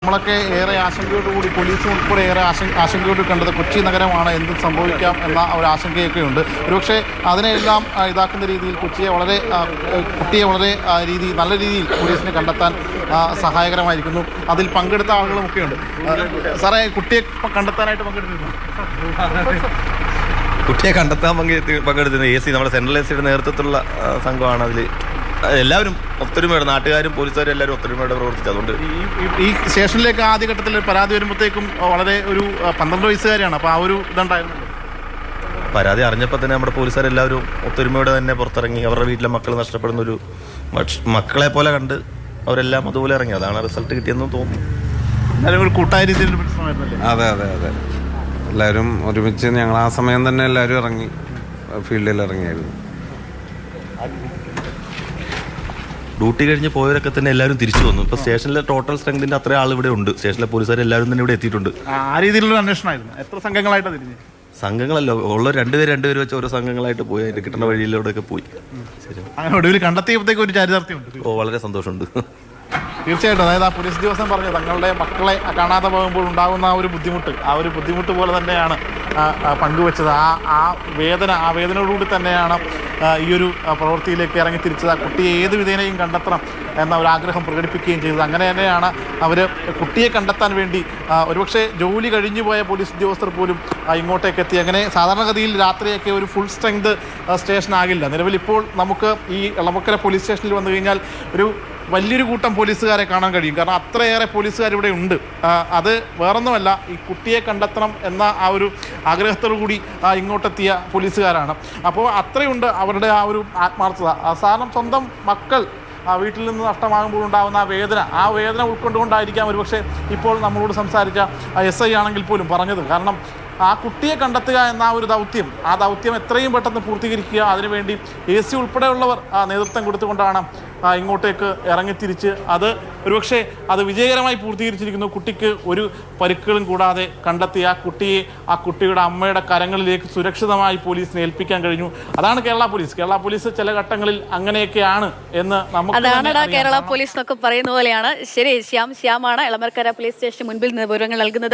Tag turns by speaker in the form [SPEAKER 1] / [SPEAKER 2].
[SPEAKER 1] നമ്മളൊക്കെ ഏറെ ആശങ്കയോടുകൂടി പോലീസും ഉൾപ്പെടെ ഏറെ ആശങ്കയോട് കണ്ടത് കൊച്ചി നഗരമാണ് എന്തും സംഭവിക്കാം എന്ന ഒരു ആശങ്കയൊക്കെ ഉണ്ട്. ഒരുപക്ഷെ അതിനെല്ലാം ഇതാക്കുന്ന രീതിയിൽ കുട്ടിയെ വളരെ നല്ല രീതിയിൽ പോലീസിനെ കണ്ടെത്താൻ സഹായകരമായിരിക്കുന്നു. അതിൽ പങ്കെടുത്ത ആളുകളുമൊക്കെ ഉണ്ട്. സാറേ, കുട്ടിയെ കണ്ടെത്താനായിട്ട് പങ്കെടുത്തിരുന്നു?
[SPEAKER 2] കുട്ടിയെ കണ്ടെത്താൻ പങ്കെടുത്തിരുന്ന AC നമ്മുടെ സെൻട്രൽ ACയുടെ നേതൃത്വത്തിലുള്ള സംഘമാണ്. അതിൽ എല്ലാവരും ഒത്തൊരുമയോടെ, നാട്ടുകാരും പോലീസുകാരും എല്ലാവരും ഒത്തൊരുമയോടെ പ്രവർത്തിച്ചു. അതുകൊണ്ട്
[SPEAKER 1] ഈ സ്റ്റേഷനിലേക്ക് ആദ്യഘട്ടത്തിൽ പരാതി വരുമ്പോഴത്തേക്കും വളരെ ഒരു 12 വയസ്സുകാരിയാണ്. അപ്പോൾ ആ ഒരു ഇതുണ്ടായിരുന്നു.
[SPEAKER 2] പരാതി അറിഞ്ഞപ്പോൾ തന്നെ നമ്മുടെ പോലീസുകാരെല്ലാവരും ഒത്തൊരുമയോടെ തന്നെ പുറത്തിറങ്ങി അവരുടെ വീട്ടിലെ മക്കൾ നഷ്ടപ്പെടുന്ന ഒരു മക്കളെ പോലെ കണ്ട് അവരെല്ലാം അതുപോലെ ഇറങ്ങി. അതാണ് റിസൾട്ട് കിട്ടിയെന്ന് തോന്നുന്നു.
[SPEAKER 1] എല്ലാവരും ഒരു കൂട്ടായ രീതിയിൽ പ്രശ്നമായിരുന്നല്ലേ?
[SPEAKER 3] അതെ അതെ അതെ, എല്ലാവരും ഒരുമിച്ച് ഞങ്ങൾ ആ സമയം തന്നെ എല്ലാവരും ഇറങ്ങി ഫീൽഡിൽ ഇറങ്ങിയായിരുന്നു.
[SPEAKER 2] ഡ്യൂട്ടി കഴിഞ്ഞ് പോയവരൊക്കെ തന്നെ എല്ലാവരും തിരിച്ചു വന്നു. ഇപ്പോൾ സ്റ്റേഷനിലെ ടോട്ടൽ സ്ട്രെങ്തിൻ്റെ അത്രയും ആൾ ഇവിടെ ഉണ്ട്. സ്റ്റേഷനിലെ പോലീസുകാർ എല്ലാവരും തന്നെ ഇവിടെ എത്തിയിട്ടുണ്ട്.
[SPEAKER 1] ആ രീതിയിലുള്ള അന്വേഷണമായിരുന്നു. എത്ര സംഘങ്ങളായിട്ടാണ് തിരിഞ്ഞ്?
[SPEAKER 2] സംഘങ്ങളല്ലോ ഉള്ള രണ്ടുപേര് വെച്ച് ഓരോ സംഘങ്ങളായിട്ട് പോയി അതിൻ്റെ കിട്ടുന്ന വഴിയിലൂടെയൊക്കെ പോയി. ശരി,
[SPEAKER 1] അങ്ങനെ ഒടുവിൽ കണ്ടെത്തിയപ്പോഴത്തേക്ക് ഒരു ചാരിതാർത്ഥ്യമുണ്ട്.
[SPEAKER 2] വളരെ സന്തോഷമുണ്ട്.
[SPEAKER 1] തീർച്ചയായിട്ടും. അതായത് ആ പോലീസ് ഉദ്യോഗസ്ഥൻ പറഞ്ഞു തങ്ങളുടെ മക്കളെ കാണാതെ പോകുമ്പോൾ ഉണ്ടാകുന്ന ആ ഒരു ബുദ്ധിമുട്ട് പോലെ തന്നെയാണ് പങ്കുവെച്ചത്. ആ വേദനയോടുകൂടി തന്നെയാണ് ഈ ഒരു പ്രവൃത്തിയിലേക്ക് ഇറങ്ങി തിരിച്ചത്. ആ കുട്ടിയെ ഏത് വിധേനയും കണ്ടെത്തണം എന്ന ഒരു ആഗ്രഹം പ്രകടിപ്പിക്കുകയും ചെയ്തത്. അങ്ങനെ തന്നെയാണ് അവർ കുട്ടിയെ കണ്ടെത്താൻ വേണ്ടി ഒരുപക്ഷെ ജോലി കഴിഞ്ഞു പോയ പോലീസ് ഉദ്യോഗസ്ഥർ പോലും ഇങ്ങോട്ടേക്ക് എത്തി. അങ്ങനെ സാധാരണഗതിയിൽ രാത്രിയൊക്കെ ഒരു ഫുൾ സ്ട്രെങ്ത് സ്റ്റേഷൻ ആകില്ല. നിലവിൽ ഇപ്പോൾ നമുക്ക് ഈ എളമക്കര പോലീസ് സ്റ്റേഷനിൽ വന്നു കഴിഞ്ഞാൽ ഒരു വലിയൊരു കൂട്ടം പോലീസുകാരെ കാണാൻ കഴിയും. കാരണം അത്രയേറെ പോലീസുകാർ ഇവിടെ ഉണ്ട്. അത് വേറൊന്നുമല്ല, ഈ കുട്ടിയെ കണ്ടെത്തണം എന്ന ആ ഒരു ആഗ്രഹത്തോടു കൂടി ഇങ്ങോട്ടെത്തിയ പോലീസുകാരാണ്. അപ്പോൾ അത്രയുണ്ട് അവരുടെ ആ ഒരു ആത്മാർത്ഥത. സാധാരണ സ്വന്തം മക്കൾ വീട്ടിൽ നിന്ന് നഷ്ടമാകുമ്പോൾ ഉണ്ടാകുന്ന ആ വേദന ഉൾക്കൊണ്ടുകൊണ്ടായിരിക്കാം ഒരുപക്ഷെ ഇപ്പോൾ നമ്മളോട് സംസാരിച്ച SI ആണെങ്കിൽ പോലും പറഞ്ഞത്. കാരണം ആ കുട്ടിയെ കണ്ടെത്തുക എന്ന ഒരു ദൗത്യം എത്രയും പെട്ടെന്ന് പൂർത്തീകരിക്കുക, അതിനുവേണ്ടി AC ഉൾപ്പെടെയുള്ളവർ നേതൃത്വം കൊടുത്തുകൊണ്ടാണ് ഇങ്ങോട്ടേക്ക് ഇറങ്ങിത്തിരിച്ച് അത് ഒരുപക്ഷെ അത് വിജയകരമായി പൂർത്തീകരിച്ചിരിക്കുന്നു. കുട്ടിക്ക് ഒരു പരിക്കുകളും കൂടാതെ കണ്ടെത്തി ആ കുട്ടിയുടെ അമ്മയുടെ കരങ്ങളിലേക്ക് സുരക്ഷിതമായി പോലീസിനെ ഏൽപ്പിക്കാൻ കഴിഞ്ഞു. അതാണ് കേരള പോലീസ് ചില ഘട്ടങ്ങളിൽ അങ്ങനെയൊക്കെയാണ് എന്ന്
[SPEAKER 4] അതാണ് കേരള പോലീസ് എന്നൊക്കെ പറയുന്ന പോലെയാണ്. ശരി, ശ്യാമാണ് എളമക്കര പോലീസ് സ്റ്റേഷന് മുൻപിൽ നിന്ന് വിവരങ്ങൾ നൽകുന്നത്.